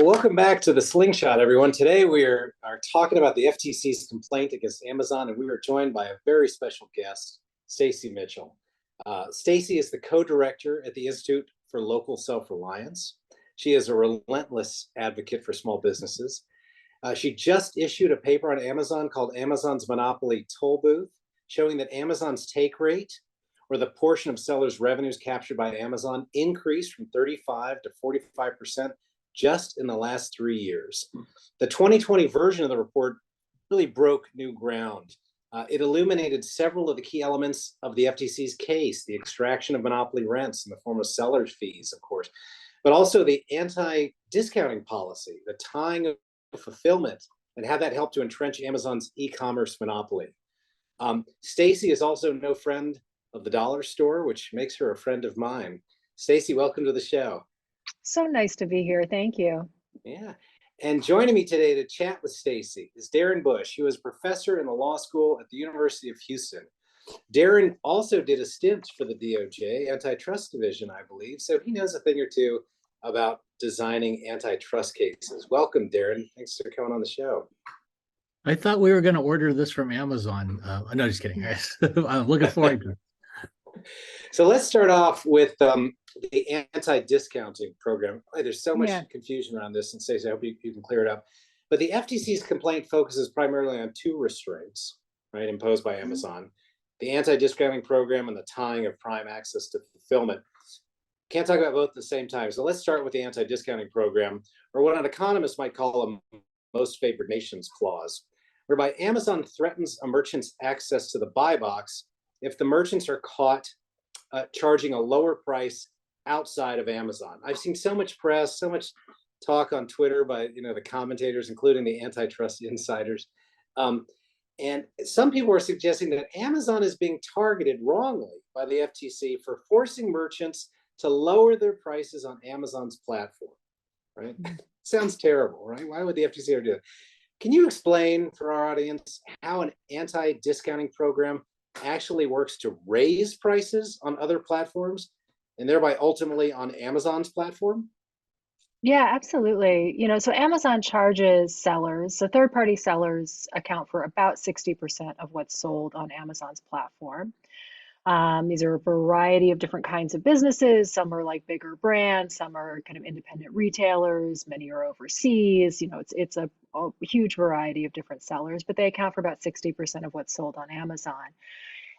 Well, welcome back to the Slingshot, everyone. Today we are talking about the FTC's complaint against Amazon, and we are joined by a very special guest, Stacy Mitchell. Stacy is the co-director at the Institute for Local Self-Reliance. She is a relentless advocate for small businesses. She just issued a paper on Amazon called Amazon's Monopoly Toll Booth, showing that Amazon's take rate, or the portion of sellers' revenues captured by Amazon, increased from 35 to 45% just in the last 3 years. The 2020 version of the report really broke new ground. It illuminated several of the key elements of the FTC's case: the extraction of monopoly rents in the form of sellers' fees, of course, but also the anti-discounting policy, the tying of fulfillment, and how that helped to entrench Amazon's e-commerce monopoly. Stacy is also no friend of the dollar store, which makes her a friend of mine. Stacy, welcome to the show. So nice to be here. Thank you. Yeah. And joining me today to chat with Stacy is Darren Bush, who is a professor in the law school at the University of Houston. Darren also did a stint for the DOJ antitrust division, I believe, so he knows a thing or two about designing antitrust cases. Welcome, Darren. Thanks for coming on the show. I thought we were going to order this from Amazon. No, just kidding. I'm looking forward to it. So let's start off with the anti-discounting program. There's so much confusion around this, and Stacey, I hope you can clear it up. But the FTC's complaint focuses primarily on two restraints, right, imposed by Amazon: the anti-discounting program and the tying of prime access to fulfillment. Can't talk about both at the same time. So let's start with the anti-discounting program, or what an economist might call a most favored nations clause, whereby Amazon threatens a merchant's access to the buy box if the merchants are caught charging a lower price outside of Amazon. I've seen so much press, so much talk on Twitter by the commentators, including the antitrust insiders. And some people are suggesting that Amazon is being targeted wrongly by the FTC for forcing merchants to lower their prices on Amazon's platform, right? Sounds terrible, right? Why would the FTC ever do that? Can you explain for our audience how an anti-discounting program actually works to raise prices on other platforms and thereby ultimately on Amazon's platform? Yeah, absolutely. So Amazon charges sellers, so third-party sellers account for about 60% of what's sold on Amazon's platform. These are a variety of different kinds of businesses. Some are like bigger brands, some are kind of independent retailers, many are overseas. It's a huge variety of different sellers, but they account for about 60% of what's sold on Amazon.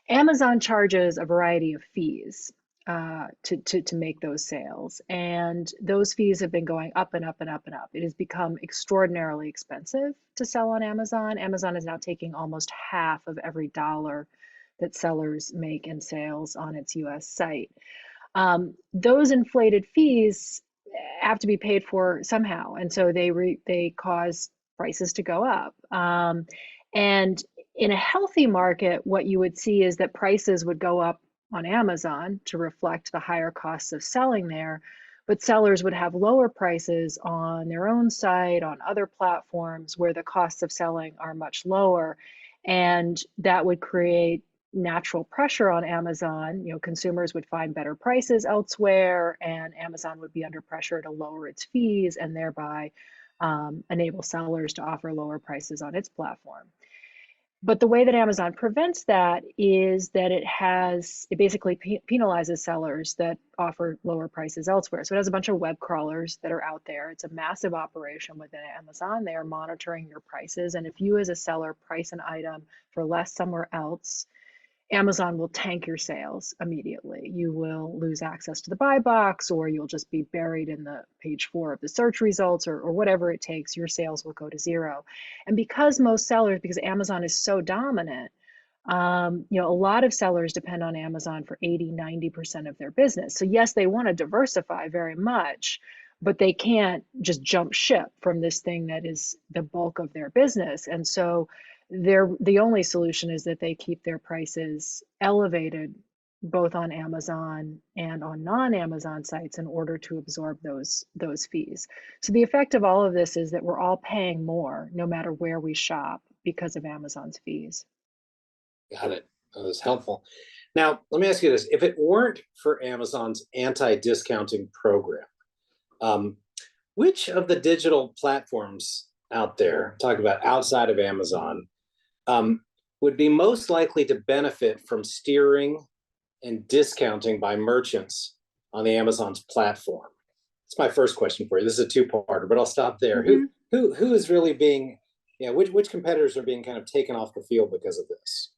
Amazon charges a variety of fees to make those sales, and those fees have been going up and up and up and up. It has become extraordinarily expensive to sell on Amazon. Amazon is now taking almost half of every dollar that sellers make in sales on its US site. Those inflated fees have to be paid for somehow, and so they cause prices to go up. And in a healthy market, what you would see is that prices would go up on Amazon to reflect the higher costs of selling there, but sellers would have lower prices on their own site, on other platforms where the costs of selling are much lower. And that would create natural pressure on Amazon. Consumers would find better prices elsewhere, and Amazon would be under pressure to lower its fees and thereby enable sellers to offer lower prices on its platform. But the way that Amazon prevents that is that it basically penalizes sellers that offer lower prices elsewhere. So it has a bunch of web crawlers that are out there. It's a massive operation within Amazon. They are monitoring your prices. And if you as a seller price an item for less somewhere else, Amazon will tank your sales immediately. You will lose access to the buy box, or you'll just be buried in the page 4 of the search results, or whatever it takes. Your sales will go to zero. And because Amazon is so dominant, a lot of sellers depend on Amazon for 80–90% of their business. So yes, they want to diversify very much, but they can't just jump ship from this thing that is the bulk of their business. And so the only solution is that they keep their prices elevated both on Amazon and on non-Amazon sites in order to absorb those fees. So the effect of all of this is that we're all paying more no matter where we shop because of Amazon's fees. Got it. That was helpful. Now, let me ask you this. If it weren't for Amazon's anti-discounting program, Which of the digital platforms out there, talk about outside of Amazon, um, would be most likely to benefit from steering and discounting by merchants on the Amazon's platform? That's my first question for you. This is a two-parter, but I'll stop there. Mhm. Who is really being, yeah, which competitors are being kind of taken off the field because of this?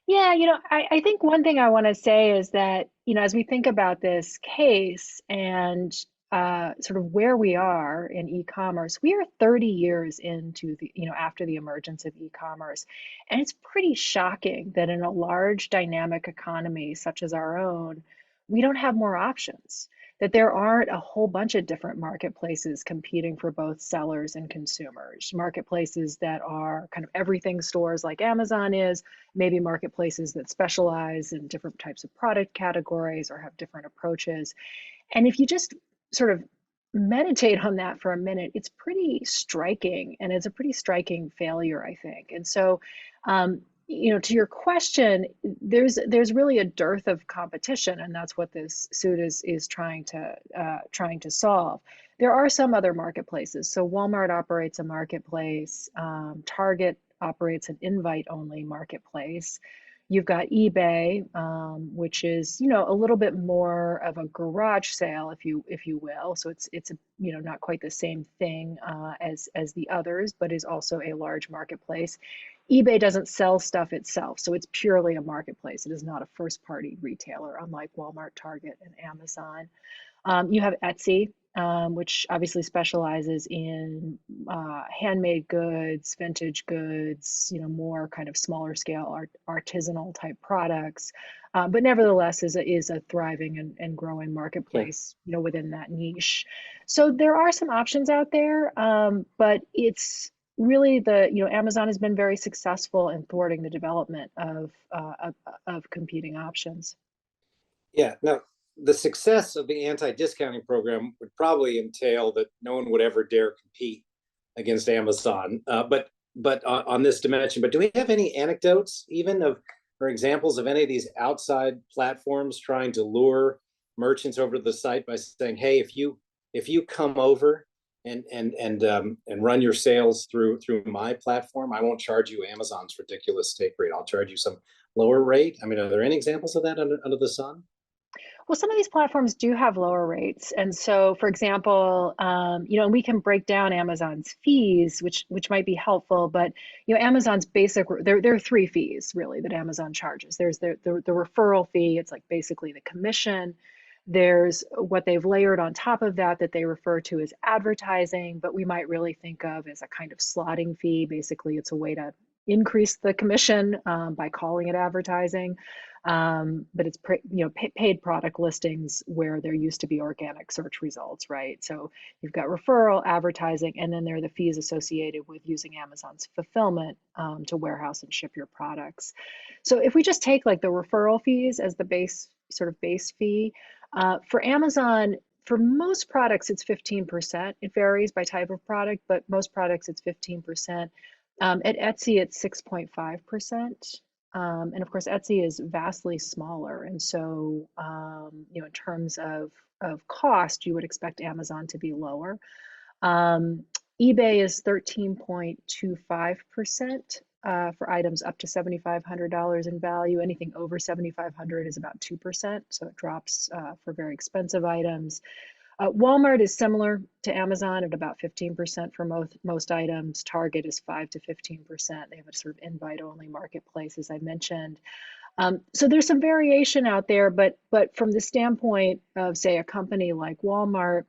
Yeah, I think one thing I want to say is that, as we think about this case and sort of where we are in e-commerce, we are 30 years into after the emergence of e-commerce. And it's pretty shocking that in a large dynamic economy such as our own, we don't have more options, that there aren't a whole bunch of different marketplaces competing for both sellers and consumers, marketplaces that are kind of everything stores like Amazon is, maybe marketplaces that specialize in different types of product categories or have different approaches. And if you just sort of meditate on that for a minute, it's pretty striking, and it's a pretty striking failure, I think. And so, to your question, there's really a dearth of competition, and that's what this suit is trying to solve. There are some other marketplaces. So Walmart operates a marketplace. Target operates an invite-only marketplace. You've got eBay, which is a little bit more of a garage sale, if you will. So it's not quite the same thing as the others, but is also a large marketplace. eBay doesn't sell stuff itself, so it's purely a marketplace. It is not a first-party retailer, unlike Walmart, Target, and Amazon. You have Etsy, which obviously specializes in handmade goods, vintage goods, more kind of smaller scale artisanal type products, but nevertheless is a thriving and growing marketplace, within that niche. So there are some options out there, but it's really Amazon has been very successful in thwarting the development of competing options. Yeah, now the success of the anti-discounting program would probably entail that no one would ever dare compete against Amazon. But on this dimension, but do we have any anecdotes, even of or examples of any of these outside platforms trying to lure merchants over to the site by saying, "Hey, if you come over and run your sales through my platform, I won't charge you Amazon's ridiculous take rate. I'll charge you some lower rate." I mean, are there any examples of that under the sun? Well, some of these platforms do have lower rates. And so, for example, we can break down Amazon's fees, which might be helpful, but Amazon's basic, there are three fees really that Amazon charges. There's the referral fee, it's like basically the commission. There's what they've layered on top of that they refer to as advertising, but we might really think of as a kind of slotting fee. Basically, it's a way to increase the commission by calling it advertising. But it's paid product listings where there used to be organic search results, right? So you've got referral, advertising, and then there are the fees associated with using Amazon's fulfillment to warehouse and ship your products. So if we just take like the referral fees as the base fee, for Amazon, for most products, it's 15%. It varies by type of product, but most products, it's 15%. At Etsy, it's 6.5%. And of course, Etsy is vastly smaller. And so, in terms of cost, you would expect Amazon to be lower. eBay is 13.25% for items up to $7,500 in value. Anything over $7,500 is about 2%. So it drops for very expensive items. Walmart is similar to Amazon at about 15% for most items. Target is 5 to 15%. They have a sort of invite-only marketplace, as I mentioned. So there's some variation out there, but from the standpoint of, say, a company like Walmart,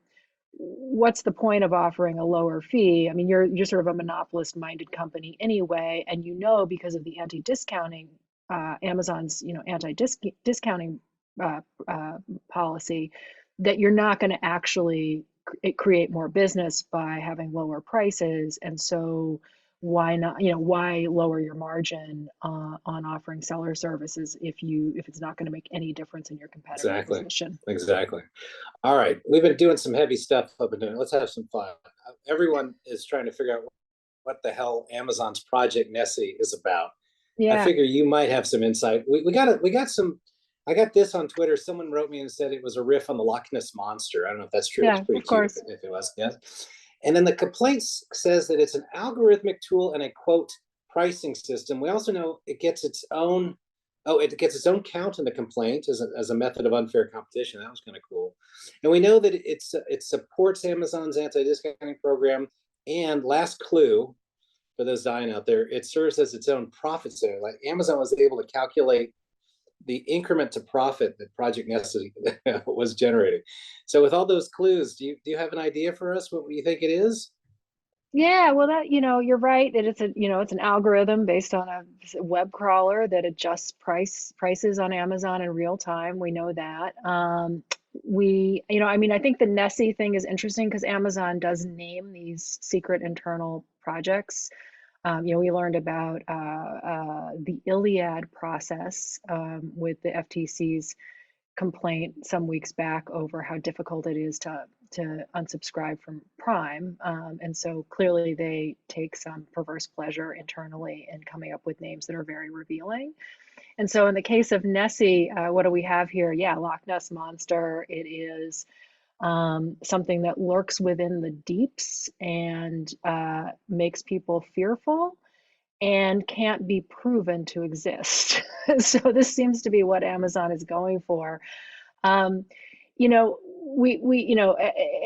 what's the point of offering a lower fee? I mean, you're sort of a monopolist-minded company anyway, and because of the anti-discounting, Amazon's anti-discounting policy, that you're not going to actually create more business by having lower prices. And so why not, why lower your margin on offering seller services if it's not going to make any difference in your competitive position? Exactly. All right. We've been doing some heavy stuff up and down. Let's have some fun. Everyone is trying to figure out what the hell Amazon's Project Nessie is about. Yeah. I figure you might have some insight. We got some I got this on Twitter. Someone wrote me and said it was a riff on the Loch Ness Monster. I don't know if that's true. It's Yeah, pretty of cute course. if it was. Yes. And then the complaint says that it's an algorithmic tool and a quote pricing system. We also know it gets its own. Oh, it gets its own count in the complaint as a method of unfair competition. That was kind of cool. And we know that it supports Amazon's anti-discounting program. And last clue for those dying out there, it serves as its own profit center. Like Amazon was able to calculate the increment to profit that Project Nestle was generating. So with all those clues, do you have an idea for us what you think it is? Yeah, well, that, you're right that it's an algorithm based on a web crawler that adjusts prices on Amazon in real time. We know that. I think the Nessie thing is interesting because Amazon does name these secret internal projects. We learned about the Iliad process with the FTC's complaint some weeks back over how difficult it is to unsubscribe from Prime. And so clearly they take some perverse pleasure internally in coming up with names that are very revealing. And so in the case of Nessie, what do we have here? Yeah, Loch Ness Monster. It is something that lurks within the deeps and makes people fearful and can't be proven to exist. So this seems to be what Amazon is going for. Um, you know,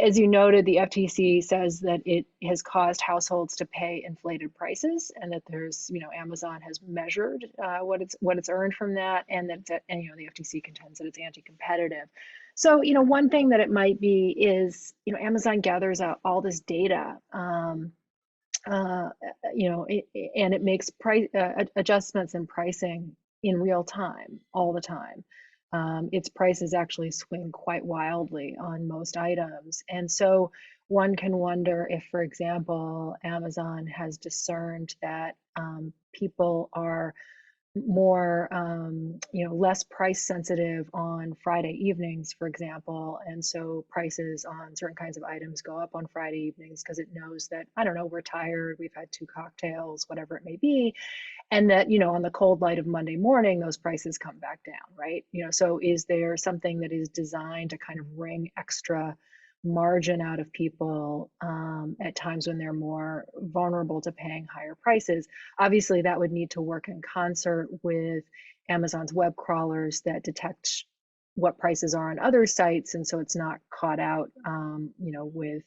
as you noted, the FTC says that it has caused households to pay inflated prices, and that Amazon has measured what it's earned from that, and the FTC contends that it's anti-competitive. So, one thing that it might be is, Amazon gathers out all this data. Uh, and it makes price adjustments in pricing in real time all the time. Its prices actually swing quite wildly on most items. And so one can wonder if, for example, Amazon has discerned that people are more less price sensitive on Friday evenings, for example, and so prices on certain kinds of items go up on Friday evenings because it knows that, I don't know, we're tired, we've had 2 cocktails, whatever it may be, and that, on the cold light of Monday morning those prices come back down, right? So is there something that is designed to kind of wring extra margin out of people at times when they're more vulnerable to paying higher prices? Obviously, that would need to work in concert with Amazon's web crawlers that detect what prices are on other sites, and so it's not caught out, with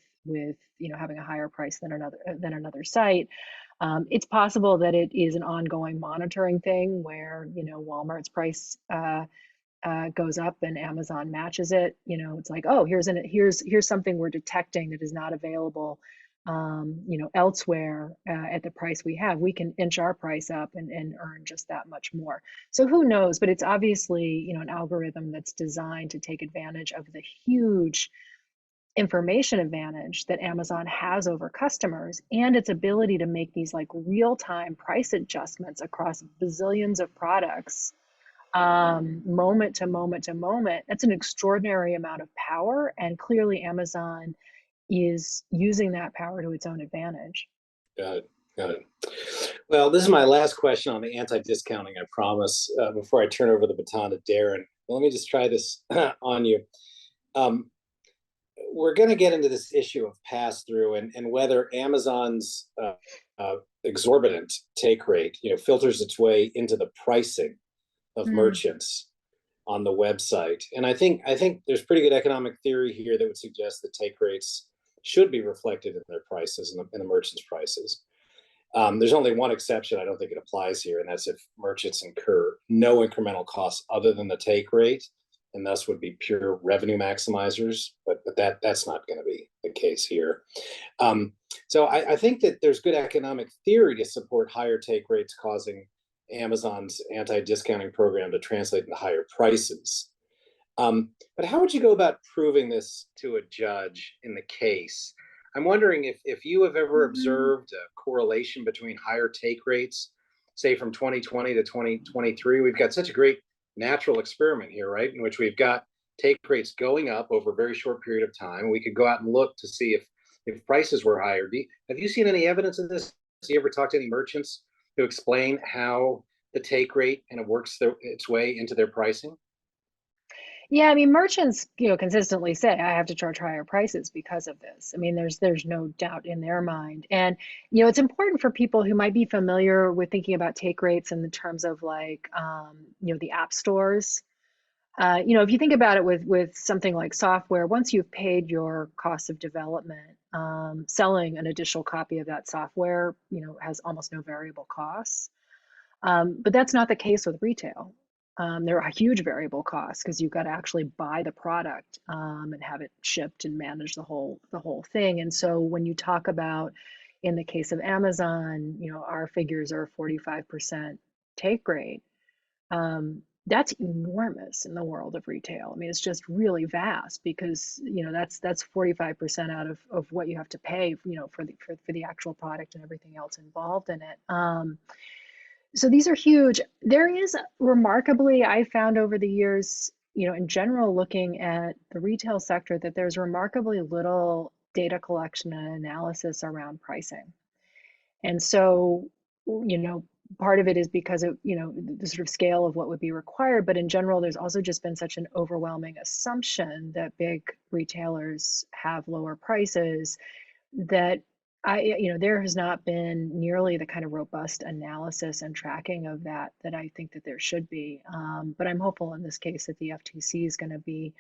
having a higher price than another site. It's possible that it is an ongoing monitoring thing where Walmart's price goes up and Amazon matches it. It's like, oh, here's something we're detecting that is not available, elsewhere at the price we have. We can inch our price up and earn just that much more. So who knows? But it's obviously, an algorithm that's designed to take advantage of the huge information advantage that Amazon has over customers and its ability to make these like real-time price adjustments across bazillions of products, moment to moment to moment. That's an extraordinary amount of power, and clearly Amazon is using that power to its own advantage. Got it. Got it. Well, this is my last question on the anti-discounting, I promise, before I turn over the baton to Darren. Well, let me just try this on you. We're going to get into this issue of pass-through and whether Amazon's exorbitant take rate, filters its way into the pricing of merchants on the website. And I think there's pretty good economic theory here that would suggest that take rates should be reflected in their prices and in the merchants' prices. There's only one exception. I don't think it applies here, and that's if merchants incur no incremental costs other than the take rate, and thus would be pure revenue maximizers. But that's not going to be the case here. So I think that there's good economic theory to support higher take rates causing Amazon's anti-discounting program to translate into higher prices. But how would you go about proving this to a judge in the case? I'm wondering if you have ever observed a correlation between higher take rates, say from 2020 to 2023. We've got such a great natural experiment here, right? In which we've got take rates going up over a very short period of time. We could go out and look to see if prices were higher. Have you seen any evidence of this? Have you ever talked to any merchants to explain how the take rate kind of works its way into their pricing? Yeah, I mean, merchants, consistently say I have to charge higher prices because of this. I mean, there's no doubt in their mind. And, it's important for people who might be familiar with thinking about take rates in the terms of like, the app stores. If you think about it with something like software, once you've paid your cost of development, selling an additional copy of that software, has almost no variable costs. But that's not the case with retail. There are huge variable costs because you've got to actually buy the product and have it shipped and manage the whole thing. And so when you talk about, in the case of Amazon, our figures are 45% take rate. That's enormous in the world of retail. I mean, it's just really vast because that's 45% out of what you have to pay, for the actual product and everything else involved in it. So these are huge. There is remarkably, I found over the years, in general, looking at the retail sector, that there's remarkably little data collection and analysis around pricing. And so, part of it is because of, the sort of scale of what would be required. But in general, there's also just been such an overwhelming assumption that big retailers have lower prices that there has not been nearly the kind of robust analysis and tracking of that I think that there should be. But I'm hopeful in this case that the FTC is going to be,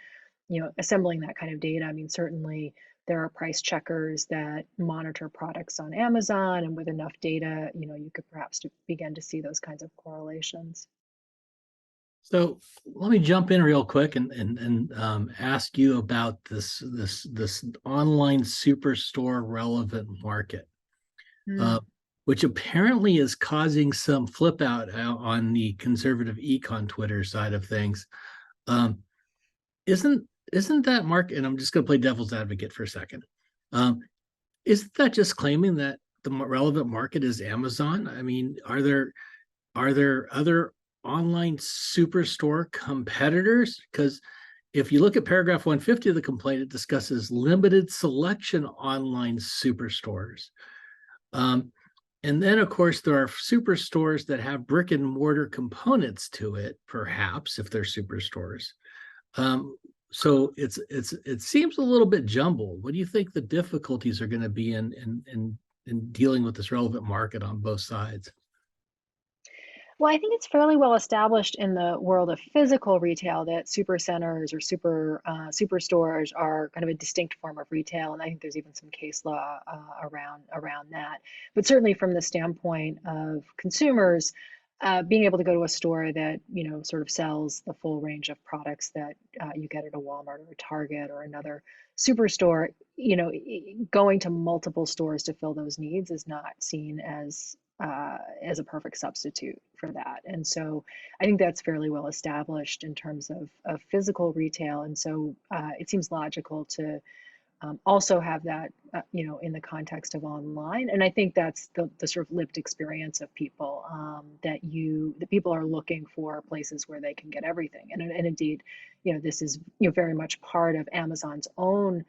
assembling that kind of data. I mean, certainly there are price checkers that monitor products on Amazon, and with enough data, you could perhaps begin to see those kinds of correlations. So let me jump in real quick and ask you about this online superstore relevant market, which apparently is causing some flip out on the conservative econ Twitter side of things. Isn't that market? And I'm just going to play devil's advocate for a second. Isn't that just claiming that the relevant market is Amazon? I mean, are there other online superstore competitors? Because if you look at paragraph 150 of the complaint, it discusses limited selection online superstores. And then, of course, there are superstores that have brick and mortar components to it, perhaps, if they're superstores. So it seems a little bit jumbled. What do you think the difficulties are going to be in dealing with this relevant market on both sides? Well, I think it's fairly well established in the world of physical retail that supercenters or superstores are kind of a distinct form of retail, and I think there's even some case law around that. But certainly from the standpoint of consumers, being able to go to a store that sort of sells the full range of products that you get at a Walmart or a Target or another superstore, going to multiple stores to fill those needs is not seen as a perfect substitute for that. And so I think that's fairly well established in terms of physical retail. And so it seems logical to also have that, in the context of online. And I think that's the sort of lived experience of people, that people are looking for places where they can get everything. And indeed, this is very much part of Amazon's own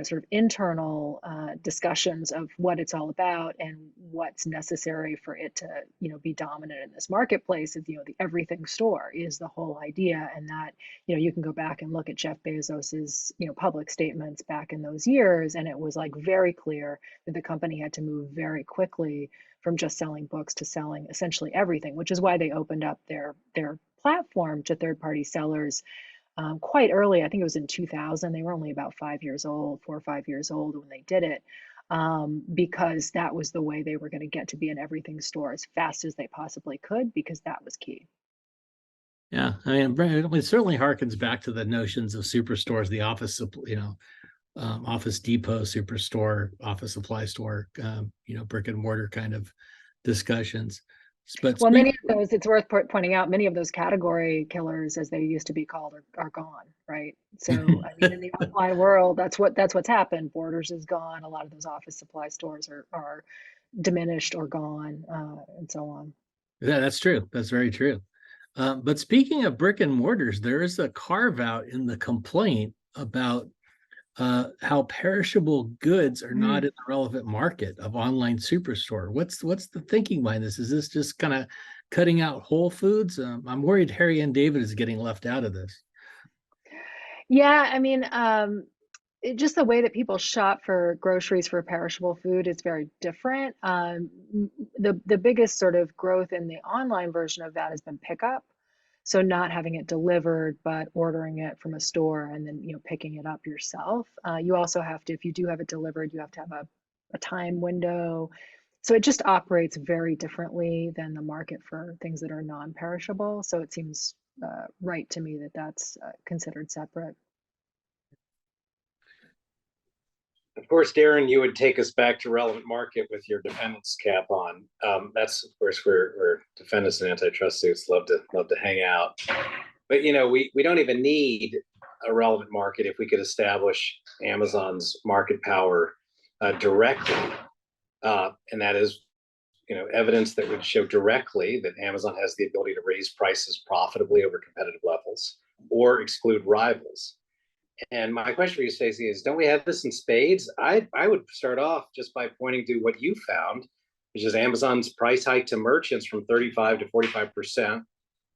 sort of internal discussions of what it's all about and what's necessary for it to, be dominant in this marketplace. Of, the everything store is the whole idea, and that, you can go back and look at Jeff Bezos's, public statements back in those years, and it was like very clear that the company had to move very quickly from just selling books to selling essentially everything, which is why they opened up their platform to third-party sellers quite early. I think it was in 2000. They were only about 4 or 5 years old when they did it, because that was the way they were going to get to be an everything store as fast as they possibly could, because that was key. Yeah, I mean, it certainly harkens back to the notions of superstores, the Office Depot superstore, office supply store, brick and mortar kind of discussions. But well, many of those, it's worth pointing out, many of those category killers, as they used to be called, are gone, right? So, I mean, in the offline world, that's what's happened. Borders is gone. A lot of those office supply stores are diminished or gone, and so on. Yeah, that's true. That's very true. But speaking of brick and mortars, there is a carve out in the complaint about how perishable goods are not in the relevant market of online superstore. What's the thinking behind this? Is this just kind of cutting out Whole Foods? I'm worried Harry and David is getting left out of this. Yeah, I mean, just the way that people shop for groceries for perishable food is very different. The biggest sort of growth in the online version of that has been pickup. So not having it delivered, but ordering it from a store and then picking it up yourself. You also have to, if you do have it delivered, you have to have a time window. So it just operates very differently than the market for things that are non-perishable. So it seems right to me that that's considered separate. Of course, Darren, you would take us back to relevant market with your defendant's cap on. That's of course where defendants and antitrust suits love to hang out. But we don't even need a relevant market if we could establish Amazon's market power directly, and that is evidence that would show directly that Amazon has the ability to raise prices profitably over competitive levels or exclude rivals. And my question for you, Stacey, is don't we have this in spades? I would start off just by pointing to what you found, which is Amazon's price hike to merchants from 35 to 45%,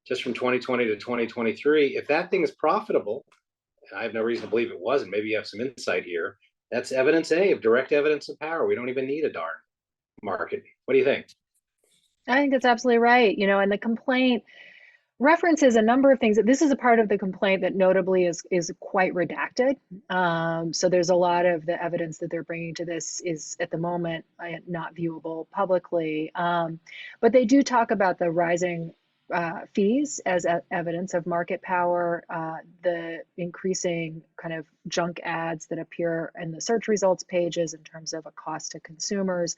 just from 2020 to 2023. If that thing is profitable, and I have no reason to believe it wasn't, maybe you have some insight here, that's evidence A of direct evidence of power. We don't even need a darn market. What do you think? I think that's absolutely right. And the complaint references a number of things. This is a part of the complaint that notably is quite redacted. So there's a lot of the evidence that they're bringing to this is at the moment not viewable publicly. But they do talk about the rising fees as evidence of market power, the increasing kind of junk ads that appear in the search results pages in terms of a cost to consumers,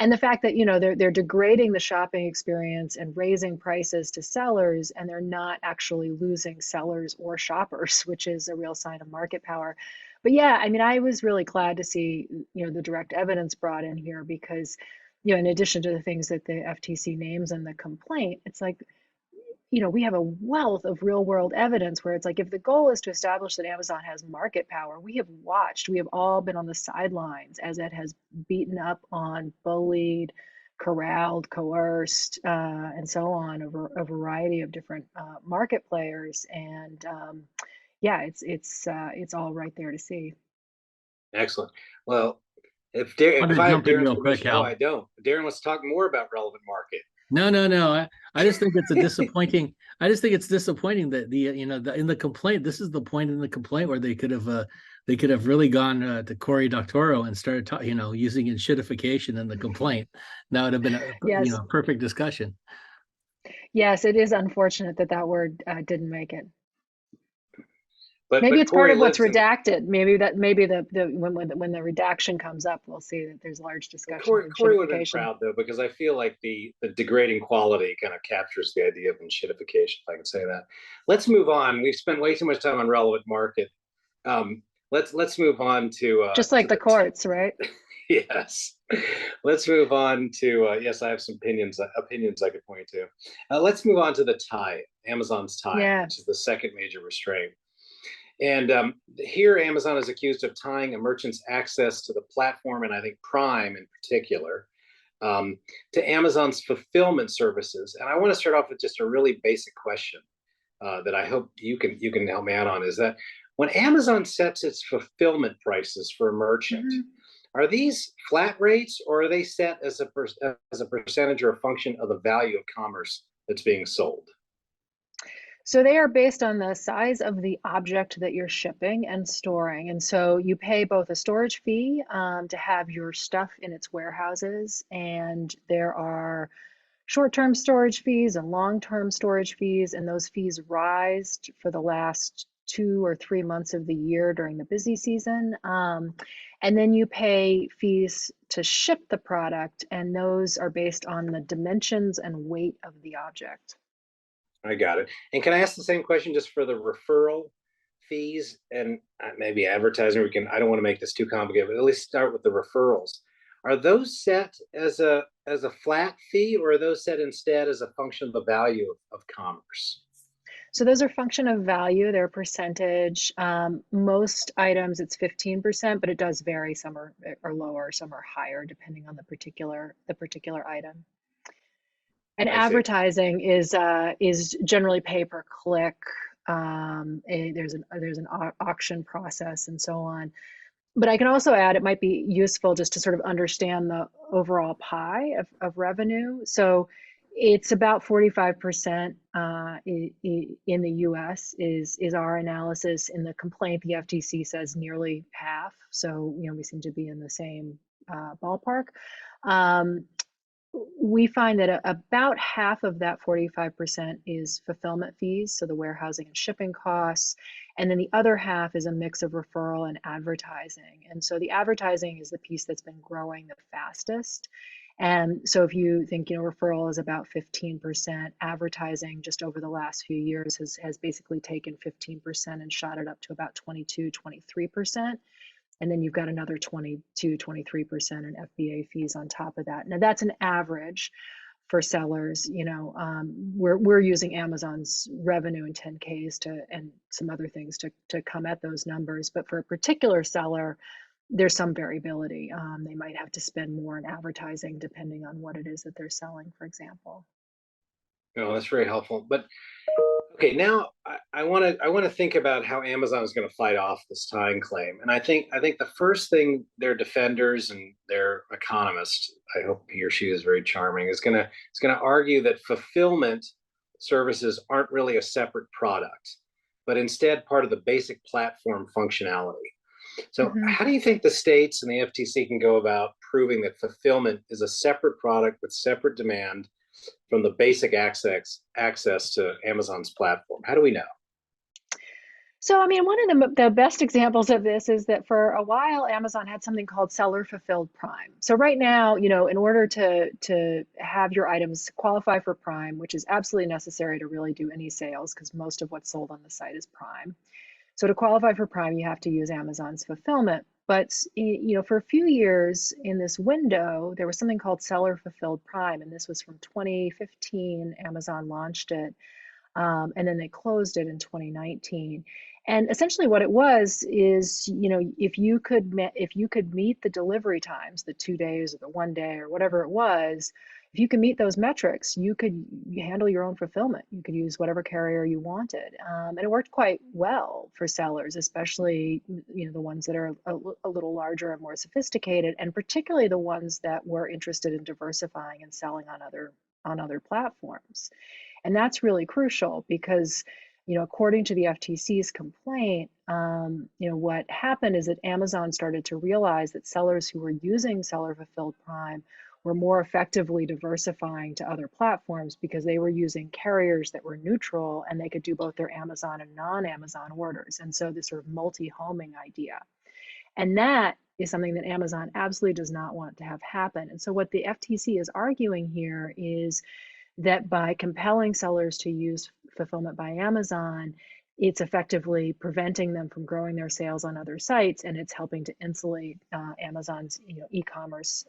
and the fact that they're degrading the shopping experience and raising prices to sellers, and they're not actually losing sellers or shoppers, which is a real sign of market power. But yeah, I mean, I was really glad to see the direct evidence brought in here because in addition to the things that the FTC names in the complaint, it's like we have a wealth of real world evidence where it's like if the goal is to establish that Amazon has market power, we have all been on the sidelines as it has beaten up on, bullied, corralled, coerced, and so on over a variety of different market players. And yeah, it's all right there to see. Excellent. Well, if Want to I have jump in Darren's real quick, permission, Al? I don't. Darren wants to talk more about relevant market. No. I just think it's a disappointing. I just think it's disappointing that in the complaint. This is the point in the complaint where they could have really gone to Cory Doctorow and started using enshittification in the complaint. That would have been a Yes, perfect discussion. yes, it is unfortunate that that word didn't make it. But Maybe it's part Cory of what's lives in redacted. Maybe when the redaction comes up, we'll see that there's large discussion of Cory would have been enshittification. proud though, because I feel like the degrading quality kind of captures the idea of enshittification, if I can say that. Let's move on. We've spent way too much time on relevant market. Let's move on to Just like to the courts, right? yes. Let's move on to yes, I have some opinions I could point to. Let's move on to the tie, Amazon's tie, Yeah. which is the second major restraint. And here, Amazon is accused of tying a merchant's access to the platform, and I think Prime in particular, to Amazon's fulfillment services. And I want to start off with just a really basic question that I hope you can help me out on. Is that when Amazon sets its fulfillment prices for a merchant, are these flat rates or are they set as a percentage or a function of the value of commerce that's being sold? So they are based on the size of the object that you're shipping and storing. And so you pay both a storage fee to have your stuff in its warehouses, and there are short-term storage fees and long-term storage fees, and those fees rise for the last 2 or 3 months of the year during the busy season. And then you pay fees to ship the product, and those are based on the dimensions and weight of the object. I got it. And can I ask the same question just for the referral fees and maybe advertising? I don't want to make this too complicated, but at least start with the referrals. Are those set as a flat fee, or are those set instead as a function of the value of commerce? So those are function of value. They're a percentage. Most items it's 15%, but it does vary. Some are lower, some are higher, depending on the particular item. And advertising is generally pay per click. there's an auction process and so on. But I can also add, it might be useful just to sort of understand the overall pie of revenue. So it's about 45% in the US is our analysis. In the complaint, the FTC says nearly half. So, we seem to be in the same ballpark. We find that about half of that 45% is fulfillment fees, so the warehousing and shipping costs. And then the other half is a mix of referral and advertising. And so the advertising is the piece that's been growing the fastest. And so if you think, referral is about 15%, advertising just over the last few years has basically taken 15% and shot it up to about 22, 23%. And then you've got another 22, 23% in FBA fees on top of that. Now that's an average for sellers. We're using Amazon's revenue in 10Ks and some other things to come at those numbers. But for a particular seller, there's some variability. They might have to spend more in advertising depending on what it is that they're selling, for example. No, that's very helpful. But okay, now I want to think about how Amazon is going to fight off this tying claim. And I think the first thing their defenders and their economist, I hope he or she is very charming, is going to argue that fulfillment services aren't really a separate product, but instead part of the basic platform functionality. So how do you think the states and the FTC can go about proving that fulfillment is a separate product with separate demand from the basic access to Amazon's platform? How do we know? So, one of the best examples of this is that for a while, Amazon had something called seller fulfilled Prime. So right now, in order to have your items qualify for Prime, which is absolutely necessary to really do any sales, because most of what's sold on the site is Prime. So to qualify for Prime, you have to use Amazon's fulfillment. But for a few years in this window, there was something called Seller Fulfilled Prime, and this was from 2015. Amazon launched it, and then they closed it in 2019. And essentially, what it was is, if you could meet the delivery times, the 2 days or the 1 day or whatever it was, if you can meet those metrics, you could handle your own fulfillment. You could use whatever carrier you wanted, and it worked quite well for sellers, especially the ones that are a little larger and more sophisticated, and particularly the ones that were interested in diversifying and selling on other platforms. And that's really crucial because, according to the FTC's complaint, what happened is that Amazon started to realize that sellers who were using Seller Fulfilled Prime were more effectively diversifying to other platforms because they were using carriers that were neutral and they could do both their Amazon and non-Amazon orders. And so this sort of multi-homing idea. And that is something that Amazon absolutely does not want to have happen. And so what the FTC is arguing here is that by compelling sellers to use fulfillment by Amazon, it's effectively preventing them from growing their sales on other sites, and it's helping to insulate Amazon's e-commerce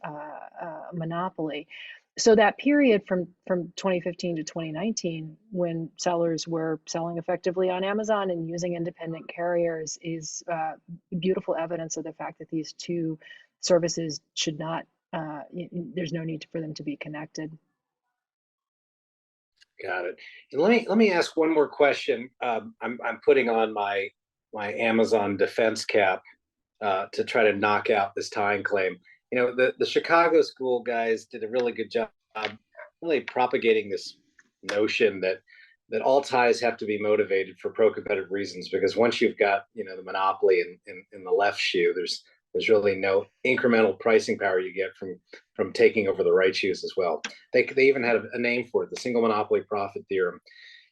monopoly. So that period from 2015 to 2019, when sellers were selling effectively on Amazon and using independent carriers, is beautiful evidence of the fact that these two services should not. There's no need for them to be connected. Got it. And let me ask one more question. I'm putting on my Amazon defense cap to try to knock out this tying claim. The Chicago school guys did a really good job really propagating this notion that all ties have to be motivated for pro-competitive reasons, because once you've got the monopoly in the left shoe, there's really no incremental pricing power you get from taking over the right shoes as well. They even had a name for it, the single monopoly profit theorem.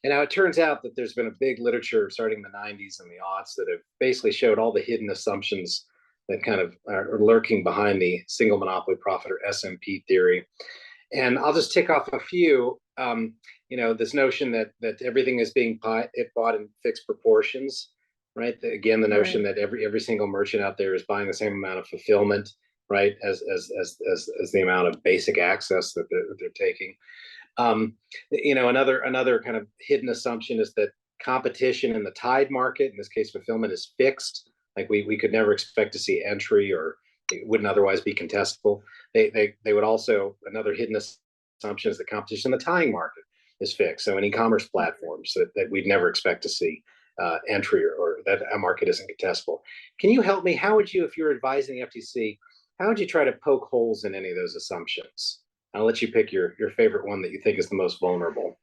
And now it turns out that there's been a big literature starting in the 90s and the aughts that have basically showed all the hidden assumptions that kind of are lurking behind the single monopoly profit, or SMP theory. And I'll just tick off a few. This notion that everything is being bought in fixed proportions. Right. Again, the notion that every single merchant out there is buying the same amount of fulfillment, right, as the amount of basic access that they're taking. Another kind of hidden assumption is that competition in the tied market, in this case, fulfillment, is fixed. Like we could never expect to see entry, or it wouldn't otherwise be contestable. They would also, another hidden assumption is that competition in the tying market is fixed. So in e-commerce platforms that we'd never expect to see. entry, or that a market isn't contestable. Can you help me? How would you, if you're advising the FTC, how would you try to poke holes in any of those assumptions? I'll let you pick your favorite one that you think is the most vulnerable.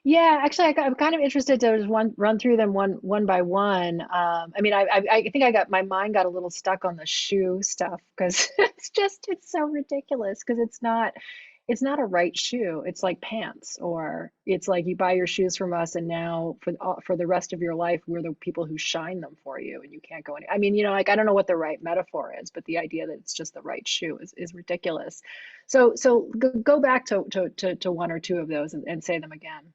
Yeah, actually, I'm kind of interested to just run through them one by one. I mean, I think my mind got a little stuck on the shoe stuff because it's so ridiculous because it's not a right shoe. It's like pants, or it's like you buy your shoes from us, and now for the rest of your life, we're the people who shine them for you, and you can't go any. I mean, like I don't know what the right metaphor is, but the idea that it's just the right shoe is ridiculous. So go back to one or two of those and say them again.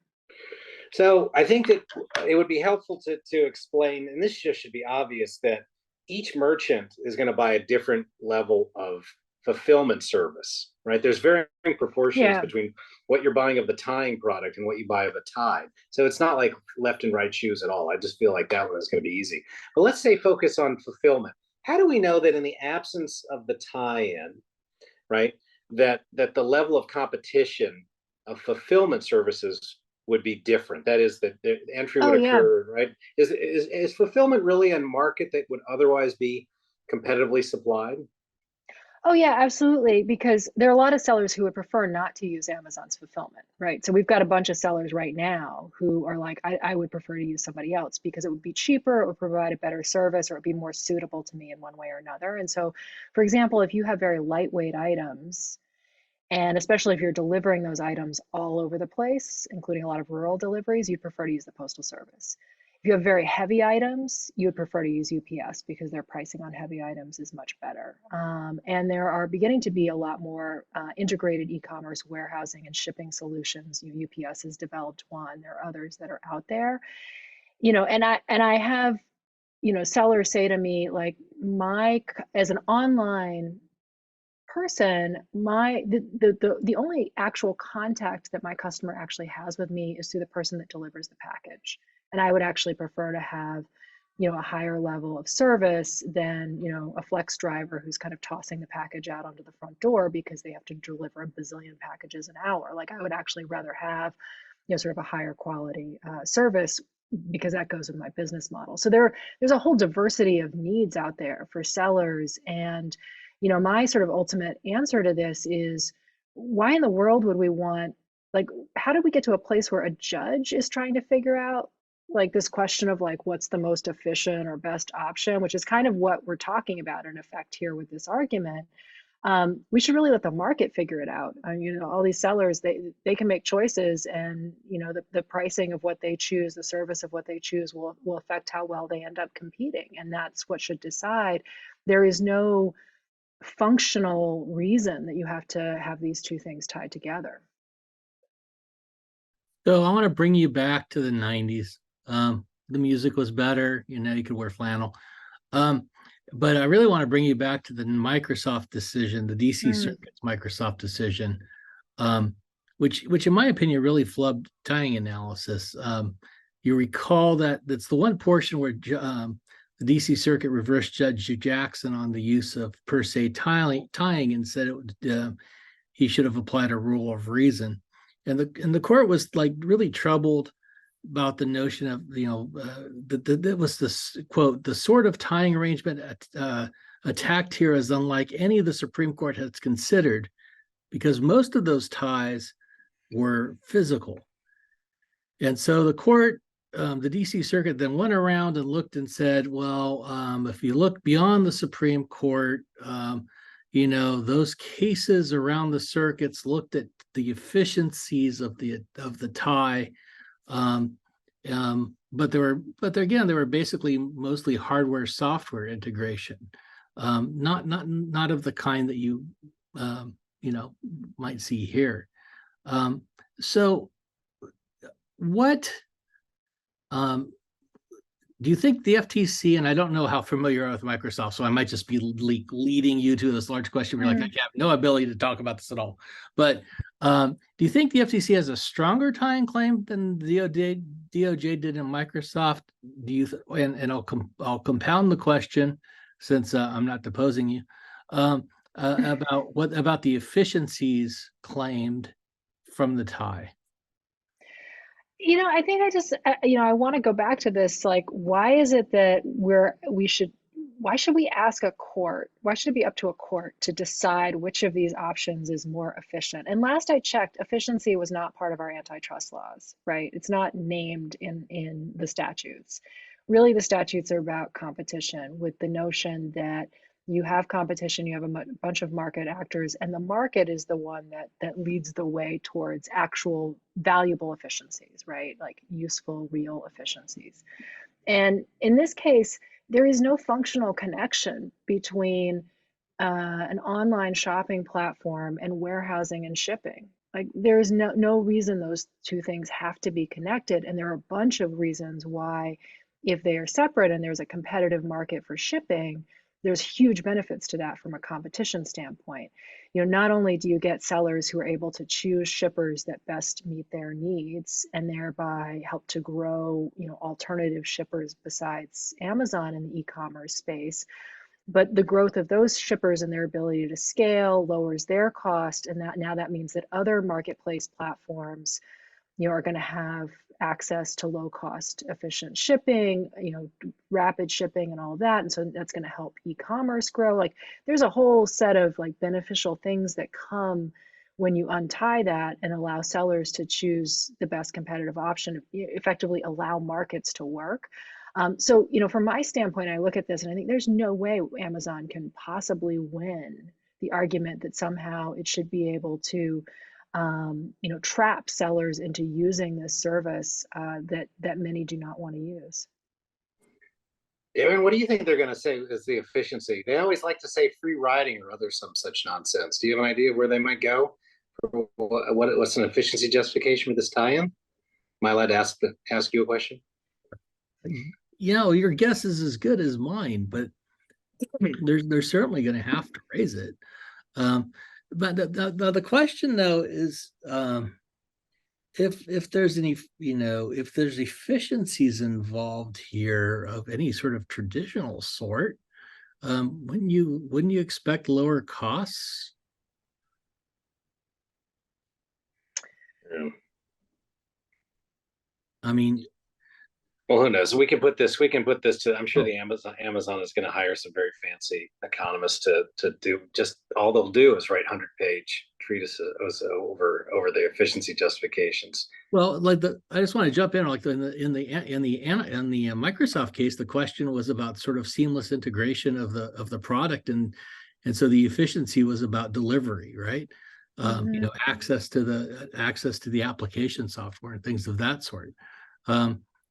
So I think that it would be helpful to explain, and this just should be obvious, that each merchant is going to buy a different level of fulfillment service, right? There's varying proportions Yeah. between what you're buying of the tying product and what you buy of a tie. So it's not like left and right shoes at all. I just feel like that one is going to be easy. But let's say focus on fulfillment. How do we know that in the absence of the tie-in, right, that the level of competition of fulfillment services would be different? That is, that the entry Oh would yeah. occur, right? Is fulfillment really a market that would otherwise be competitively supplied? Oh yeah, absolutely. Because there are a lot of sellers who would prefer not to use Amazon's fulfillment, right? So we've got a bunch of sellers right now who are like, I would prefer to use somebody else because it would be cheaper, it would provide a better service, or it would be more suitable to me in one way or another. And so, for example, if you have very lightweight items, and especially if you're delivering those items all over the place, including a lot of rural deliveries, you'd prefer to use the Postal Service. If you have very heavy items, you would prefer to use UPS because their pricing on heavy items is much better. And there are beginning to be a lot more integrated e-commerce warehousing and shipping solutions. UPS has developed one. There are others that are out there. And I have sellers say to me like, as an online person, the only actual contact that my customer actually has with me is through the person that delivers the package. And I would actually prefer to have, a higher level of service than, a flex driver who's kind of tossing the package out onto the front door because they have to deliver a bazillion packages an hour. Like I would actually rather have, sort of a higher quality service because that goes with my business model. So there's a whole diversity of needs out there for sellers. And my sort of ultimate answer to this is, why in the world would we want, like, how did we get to a place where a judge is trying to figure out like this question of like what's the most efficient or best option, which is kind of what we're talking about in effect here with this argument. We should really let the market figure it out. All these sellers, they can make choices, and the pricing of what they choose, the service of what they choose will affect how well they end up competing, and that's what should decide. There is no functional reason that you have to have these two things tied together. So I want to bring you back to the 90s. The music was better, you could wear flannel. But I really want to bring you back to the Microsoft decision, the DC Circuit's Microsoft decision, which in my opinion really flubbed tying analysis. You recall that that's the one portion where the DC Circuit reversed Judge Jackson on the use of per se tying and said he should have applied a rule of reason. And the court was like really troubled about the notion of, that was this quote, the sort of tying arrangement attacked here is unlike any the Supreme Court has considered, because most of those ties were physical. And so the court, the DC Circuit, then went around and looked and said, well, if you look beyond the Supreme Court, those cases around the circuits looked at the efficiencies of the tie. But they were basically mostly hardware software integration, not of the kind that you might see here. So what do you think the FTC, and I don't know how familiar you are with Microsoft, so I might just be leading you to this large question where you're like, I have no ability to talk about this at all. But do you think the FTC has a stronger tying claim than the DOJ did in Microsoft? Do you? And I'll compound the question, since I'm not deposing you, about the efficiencies claimed from the tie. I think I want to go back to this. Like, why is it that why should we ask a court? Why should it be up to a court to decide which of these options is more efficient? And last I checked, efficiency was not part of our antitrust laws, right? It's not named in the statutes. Really, the statutes are about competition, with the notion that you have competition, you have a bunch of market actors, and the market is the one that leads the way towards actual valuable efficiencies, right? Like useful, real efficiencies. And in this case, there is no functional connection between an online shopping platform and warehousing and shipping. Like there is no reason those two things have to be connected. And there are a bunch of reasons why, if they are separate and there's a competitive market for shipping, there's huge benefits to that from a competition standpoint. Not only do you get sellers who are able to choose shippers that best meet their needs and thereby help to grow, alternative shippers besides Amazon in the e-commerce space, but the growth of those shippers and their ability to scale lowers their cost, and that means that other marketplace platforms are going to have access to low cost efficient shipping, rapid shipping and all of that. And so that's going to help e-commerce grow. Like there's a whole set of like beneficial things that come when you untie that and allow sellers to choose the best competitive option, effectively allow markets to work. So, from my standpoint, I look at this and I think there's no way Amazon can possibly win the argument that somehow it should be able to trap sellers into using this service that many do not want to use. I mean, what do you think they're going to say is the efficiency? They always like to say free riding or other some such nonsense. Do you have an idea where they might go? What's an efficiency justification for this tie-in? Am I allowed to ask you a question? Your guess is as good as mine, but they're certainly going to have to raise it. But the question though is, if there's any, if there's efficiencies involved here of any sort of traditional sort, wouldn't you expect lower costs? Yeah. I mean, well, who knows? We can put this to, I'm sure the Amazon is going to hire some very fancy economists to do, just all they'll do is write 100-page treatises over the efficiency justifications. Well, I just want to jump in, like in the Microsoft case, the question was about sort of seamless integration of the product, and so the efficiency was about delivery, right? Mm-hmm. Access to the application software and things of that sort.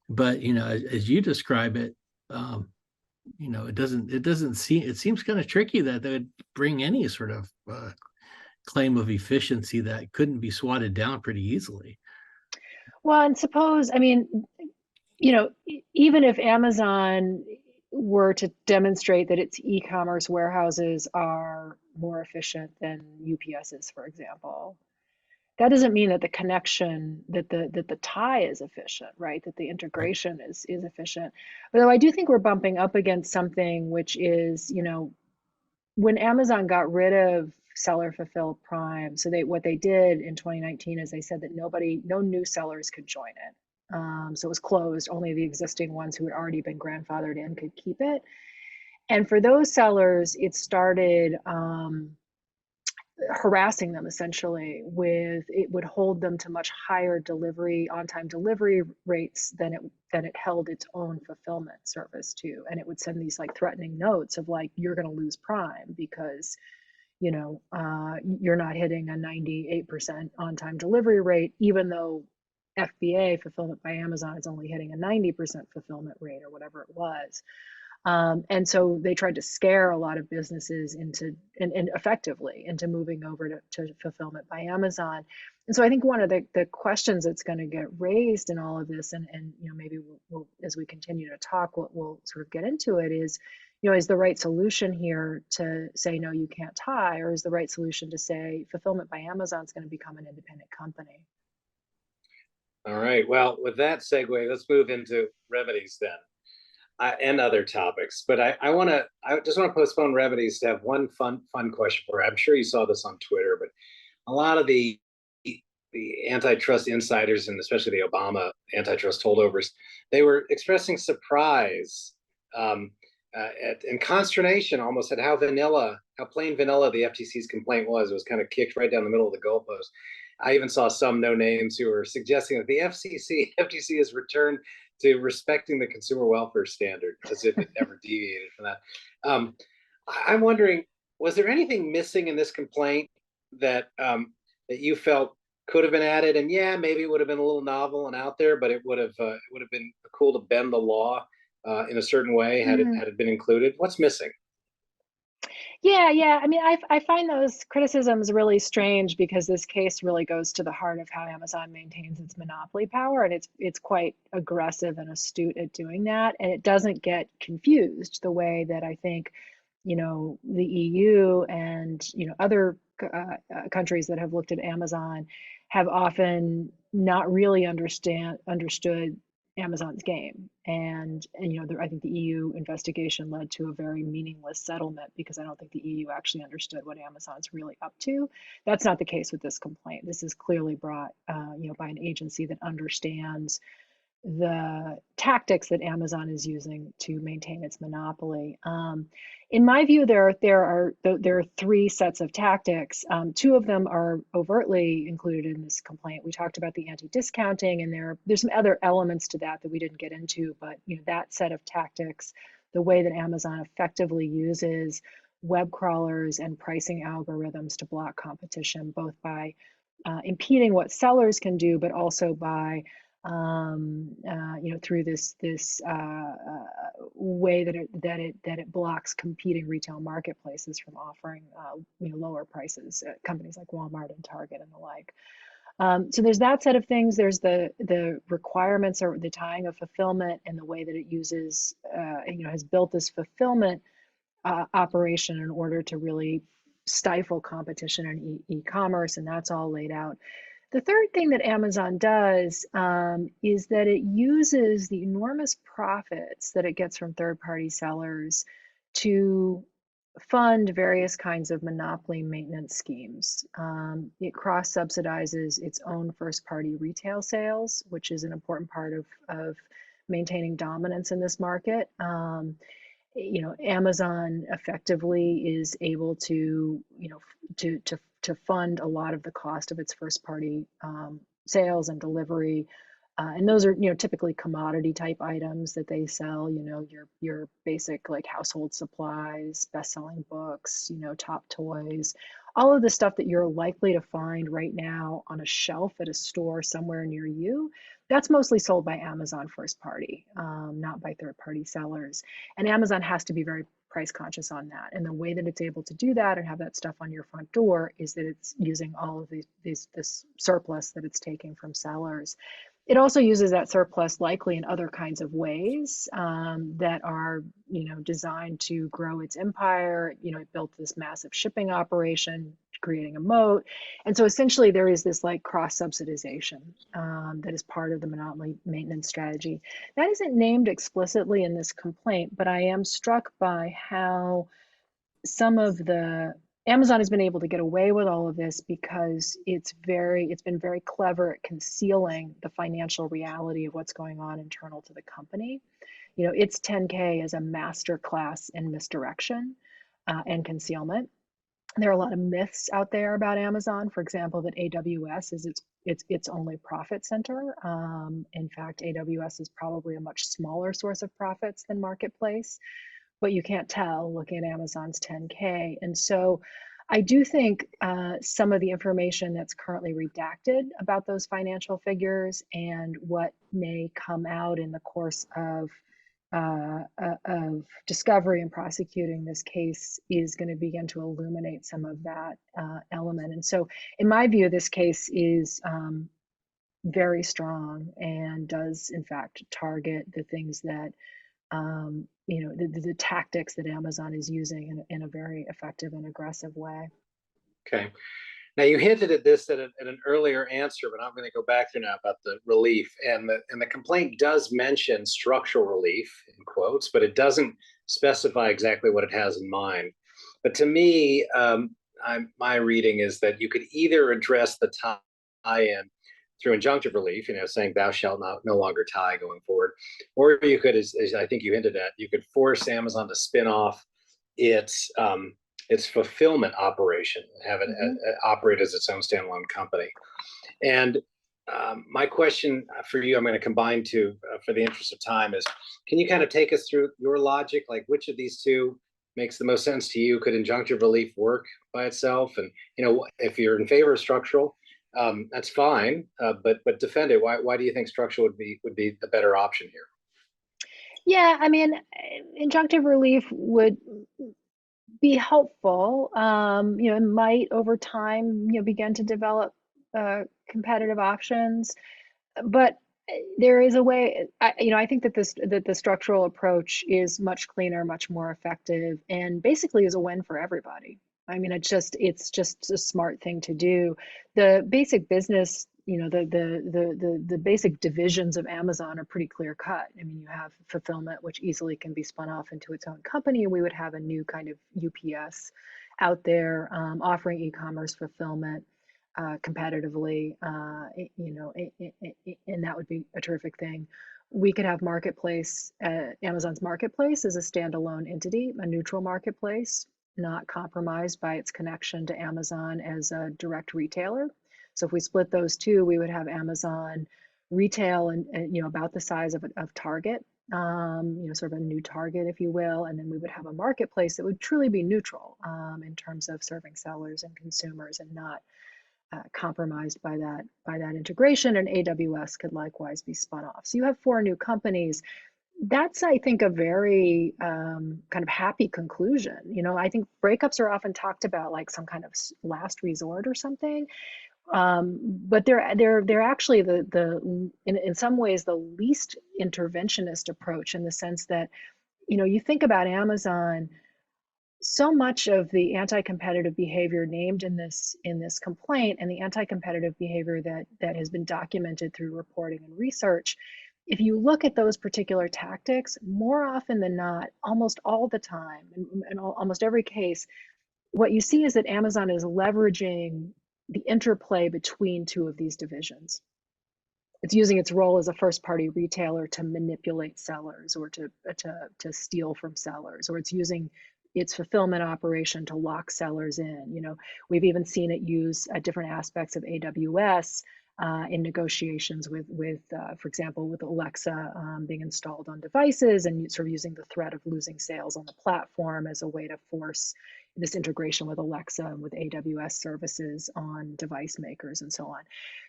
But as you describe it, it seems kind of tricky that they would bring any sort of claim of efficiency that couldn't be swatted down pretty easily. Well, and suppose, even if Amazon were to demonstrate that its e-commerce warehouses are more efficient than UPS's, for example, that doesn't mean that the connection, that the tie is efficient, right? That the integration is efficient. Although I do think we're bumping up against something which is, when Amazon got rid of seller fulfilled Prime, so what they did in 2019 is they said that no new sellers could join it. So it was closed. Only the existing ones who had already been grandfathered in could keep it. And for those sellers, it started harassing them essentially it would hold them to much higher on-time delivery rates than it held its own fulfillment service to. And it would send these like threatening notes of like, you're going to lose Prime because you're not hitting a 98% on-time delivery rate, even though FBA, Fulfillment by Amazon, is only hitting a 90% fulfillment rate or whatever it was. And so they tried to scare a lot of businesses into moving over to Fulfillment by Amazon. And so I think one of the questions that's going to get raised in all of this, and maybe we'll as we continue to talk, we'll sort of get into it, is is the right solution here to say no, you can't tie, or is the right solution to say Fulfillment by Amazon is going to become an independent company? All right. Well, with that segue, let's move into remedies then. And other topics, but I just want to postpone remedies to have one fun question for you. I'm sure you saw this on Twitter, but a lot of the the antitrust insiders, and especially the Obama antitrust holdovers, they were expressing surprise and consternation almost at how plain vanilla the FTC's complaint was. It was kind of kicked right down the middle of the goalpost. I even saw some no names who were suggesting that the FTC has returned to respecting the consumer welfare standard, as if it never deviated from that. I'm wondering, was there anything missing in this complaint that that you felt could have been added? And yeah, maybe it would have been a little novel and out there, but it would have been cool to bend the law in a certain way had it been included. What's missing? Yeah. I mean, I find those criticisms really strange because this case really goes to the heart of how Amazon maintains its monopoly power, and it's quite aggressive and astute at doing that, and it doesn't get confused the way that I think, the EU and other countries that have looked at Amazon have often not really understood Amazon's game. And I think the EU investigation led to a very meaningless settlement because I don't think the EU actually understood what Amazon's really up to. That's not the case with this complaint. This is clearly brought, by an agency that understands the tactics that Amazon is using to maintain its monopoly. In my view, there are three sets of tactics. Two of them are overtly included in this complaint. We talked about the anti-discounting, and there's some other elements to that we didn't get into. But that set of tactics, the way that Amazon effectively uses web crawlers and pricing algorithms to block competition, both by impeding what sellers can do, but also by through this way that it blocks competing retail marketplaces from offering lower prices at companies like Walmart and Target and the like. So there's that set of things. There's the requirements or the tying of fulfillment and the way that it uses has built this fulfillment operation in order to really stifle competition in e-commerce, and that's all laid out. The third thing that Amazon does is that it uses the enormous profits that it gets from third-party sellers to fund various kinds of monopoly maintenance schemes. It cross-subsidizes its own first-party retail sales, which is an important part of maintaining dominance in this market. Amazon effectively is able to fund a lot of the cost of its first party sales and delivery. And those are, typically commodity type items that they sell, your basic like household supplies, best-selling books, top toys, all of the stuff that you're likely to find right now on a shelf at a store somewhere near you. That's mostly sold by Amazon first party, not by third party sellers. And Amazon has to be very price conscious on that. And the way that it's able to do that and have that stuff on your front door is that it's using all of this surplus that it's taking from sellers. It also uses that surplus likely in other kinds of ways that are, designed to grow its empire. It built this massive shipping operation, creating a moat. And so essentially there is this like cross subsidization that is part of the monopoly maintenance strategy. That isn't named explicitly in this complaint, but I am struck by how Amazon has been able to get away with all of this because it's been very clever at concealing the financial reality of what's going on internal to the company. Its 10K is a master class in misdirection and concealment. There are a lot of myths out there about Amazon. For example, that AWS is its only profit center. In fact, AWS is probably a much smaller source of profits than Marketplace, but you can't tell looking at Amazon's 10K. And so I do think some of the information that's currently redacted about those financial figures and what may come out in the course of discovery and prosecuting this case is going to begin to illuminate some of that element. And so in my view, this case is very strong and does in fact target the things that the tactics that Amazon is using in a very effective and aggressive way. Okay. Now you hinted at this at an earlier answer, but I'm going to go back there now about the relief. And the complaint does mention structural relief in quotes, but it doesn't specify exactly what it has in mind. But to me, my reading is that you could either address the in through injunctive relief, saying thou shalt no longer tie going forward. Or you could, as I think you hinted at, you could force Amazon to spin off its fulfillment operation, have it operate as its own standalone company. And my question for you, I'm going to combine two for the interest of time, is can you kind of take us through your logic, like which of these two makes the most sense to you? Could injunctive relief work by itself? And if you're in favor of structural, that's fine, but defend it. Why do you think structural would be the better option here? Yeah, I mean, injunctive relief would be helpful. It might over time, begin to develop competitive options, but there is a way. I think that the structural approach is much cleaner, much more effective, and basically is a win for everybody. I mean, it's just a smart thing to do. The basic business, the basic divisions of Amazon are pretty clear cut. I mean, you have fulfillment, which easily can be spun off into its own company. We would have a new kind of UPS out there offering e-commerce fulfillment competitively, and that would be a terrific thing. We could have marketplace, Amazon's marketplace as a standalone entity, a neutral marketplace, not compromised by its connection to Amazon as a direct retailer. So if we split those two, we would have Amazon retail and about the size of Target, sort of a new Target, if you will, and then we would have a marketplace that would truly be neutral in terms of serving sellers and consumers and not compromised by that integration. And AWS could likewise be spun off. So you have 4 new companies. That's, I think, a very kind of happy conclusion. I think breakups are often talked about like some kind of last resort or something, but they're actually in some ways the least interventionist approach, in the sense that you think about Amazon. So much of the anti-competitive behavior named in this complaint, and the anti-competitive behavior that has been documented through reporting and research, if you look at those particular tactics, more often than not, almost all the time, in almost every case, what you see is that Amazon is leveraging the interplay between 2 of these divisions. It's using its role as a first-party retailer to manipulate sellers, or to steal from sellers, or it's using its fulfillment operation to lock sellers in. We've even seen it use different aspects of AWS in negotiations with for example, with Alexa being installed on devices, and sort of using the threat of losing sales on the platform as a way to force this integration with Alexa and with AWS services on device makers and so on.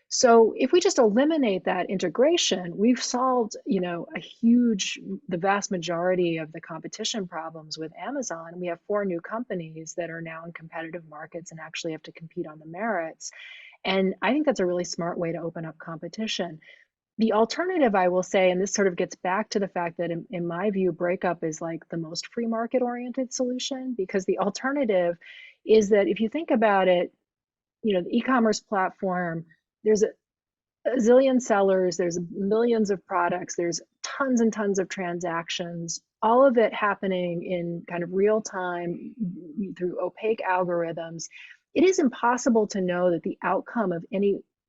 So if we just eliminate that integration, we've solved, the vast majority of the competition problems with Amazon. We have 4 new companies that are now in competitive markets and actually have to compete on the merits. And I think that's a really smart way to open up competition. The alternative, I will say, and this sort of gets back to the fact that in my view, breakup is like the most free market oriented solution, because the alternative is that if you think about it, the e-commerce platform, there's a zillion sellers, there's millions of products, there's tons and tons of transactions, all of it happening in kind of real time through opaque algorithms. It is impossible to know that the outcome of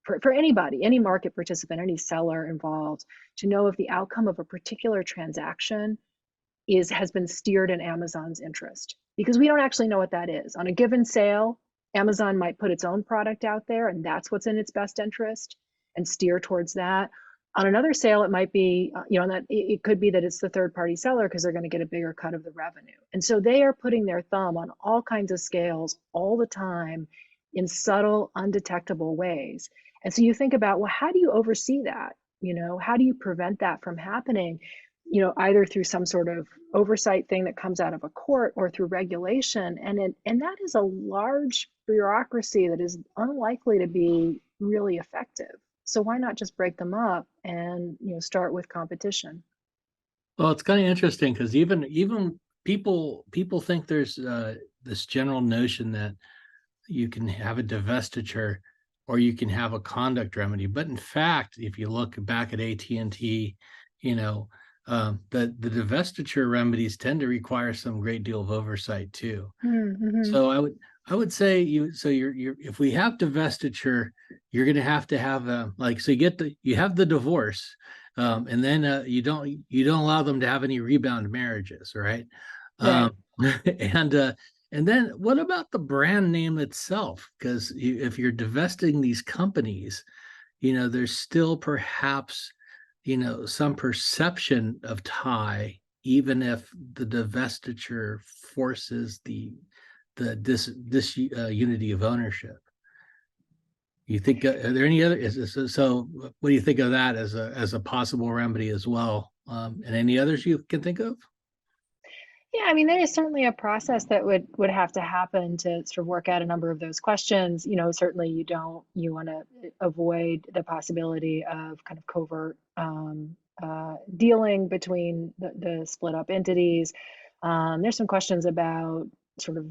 for anybody, any market participant, any seller involved, to know if the outcome of a particular transaction has been steered in Amazon's interest, because we don't actually know what that is. On a given sale, Amazon might put its own product out there, and that's what's in its best interest, and steer towards that. On another sale, it might be, that it could be that it's the third-party seller because they're going to get a bigger cut of the revenue. And so they are putting their thumb on all kinds of scales all the time in subtle, undetectable ways. And so you think about, well, how do you oversee that? How do you prevent that from happening? Either through some sort of oversight thing that comes out of a court, or through regulation. And that is a large bureaucracy that is unlikely to be really effective. So why not just break them up and start with competition? Well, it's kind of interesting because even people think there's this general notion that you can have a divestiture or you can have a conduct remedy. But in fact, if you look back at AT&T, the divestiture remedies tend to require some great deal of oversight too. Mm-hmm. So I would say you're if we have divestiture, you're going to have like, so you have the divorce, and then you don't allow them to have any rebound marriages, right? Right. Um, and uh, and then what about the brand name itself? Because if you're divesting these companies, there's still perhaps, some perception of tie, even if the divestiture forces this unity of ownership. You think, are there any other, so what do you think of that as a possible remedy as well? And any others you can think of? Yeah, I mean, there is certainly a process that would have to happen to sort of work out a number of those questions. Certainly you want to avoid the possibility of kind of covert dealing between the split up entities. There's some questions about sort of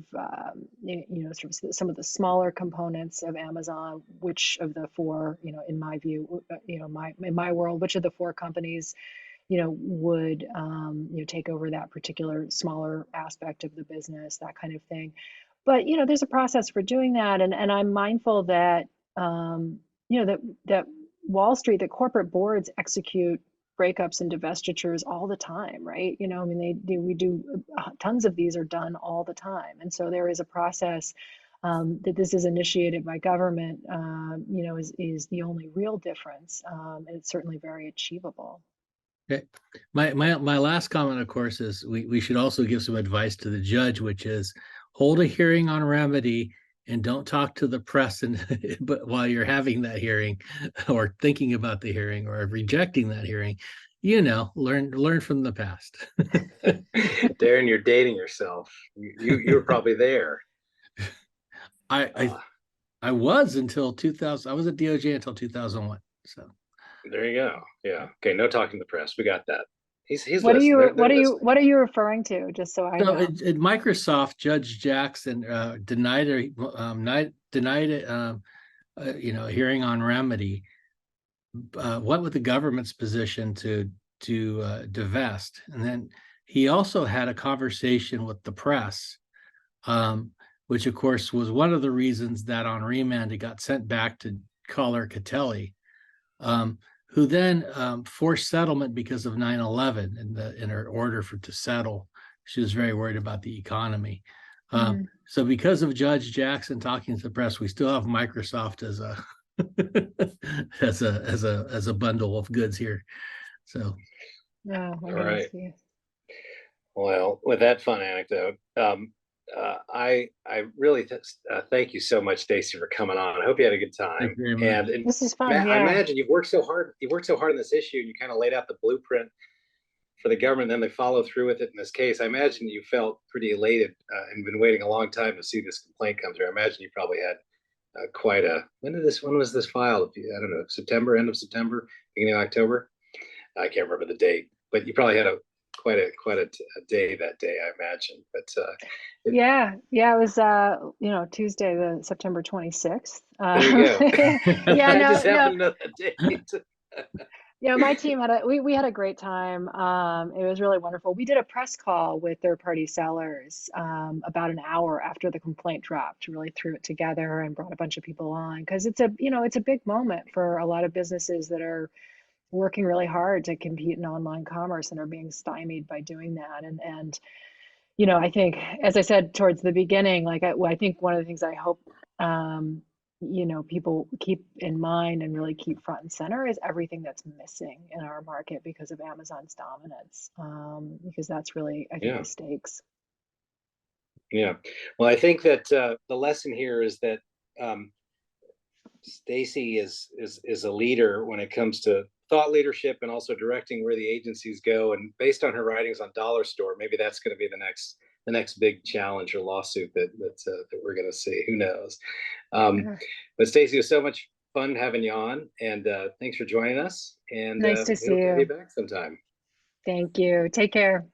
sort of some of the smaller components of Amazon. Which of the four, in my view, in my world, which of the four companies would take over that particular smaller aspect of the business, that kind of thing. But there's a process for doing that, and I'm mindful that that Wall Street, that corporate boards execute breakups and divestitures all the time, right? I mean, we do tons of these are done all the time, and so there is a process. That this is initiated by government, is the only real difference, and it's certainly very achievable. Okay. My last comment, of course, is we should also give some advice to the judge, which is hold a hearing on remedy and don't talk to the press but while you're having that hearing or thinking about the hearing or rejecting that hearing, learn from the past. Darren, you're dating yourself. You were probably there. I was until 2000. I was at DOJ until 2001. So there you go. Yeah. Okay. No talking to the press. We got that. He's What are listening. you They're listening. what are you referring to? Just so I So know. at Microsoft, Judge Jackson denied a hearing on remedy. Went with the government's position to divest, and then he also had a conversation with the press, which of course was one of the reasons that on remand it got sent back to Caller Catelli, who then forced settlement because of 9/11 in her order to settle. She was very worried about the economy. So because of Judge Jackson talking to the press, we still have Microsoft as a as a bundle of goods here. So all right. Well, with that fun anecdote, I really thank you so much, Stacy, for coming on. I hope you had a good time. And this is fun. I imagine you've worked so hard. You worked so hard on this issue, and you kind of laid out the blueprint for the government. And then they follow through with it in this case. I imagine you felt pretty elated and been waiting a long time to see this complaint come through. I imagine you probably had quite a. When was this filed? I don't know, September, end of September, beginning of October. I can't remember the date, but you probably had quite a day that day, I imagine. But it was Tuesday, the September 26th. There you go. I just happened to know that date. My team we had a great time. It was really wonderful. We did a press call with third-party sellers about an hour after the complaint dropped. Really threw it together and brought a bunch of people on because it's a big moment for a lot of businesses that are working really hard to compete in online commerce and are being stymied by doing that. And I think, as I said towards the beginning, like I think one of the things I hope people keep in mind and really keep front and center is everything that's missing in our market because of Amazon's dominance, because that's really, I think, the stakes. Yeah. Well, I think that the lesson here is that Stacy is a leader when it comes to thought leadership and also directing where the agencies go. And based on her writings on Dollar Store, maybe that's going to be the next big challenge or lawsuit that we're going to see. Who knows? But Stacy, it was so much fun having you on, and thanks for joining us. And nice to see you. you. Have you back sometime. Thank you. Take care.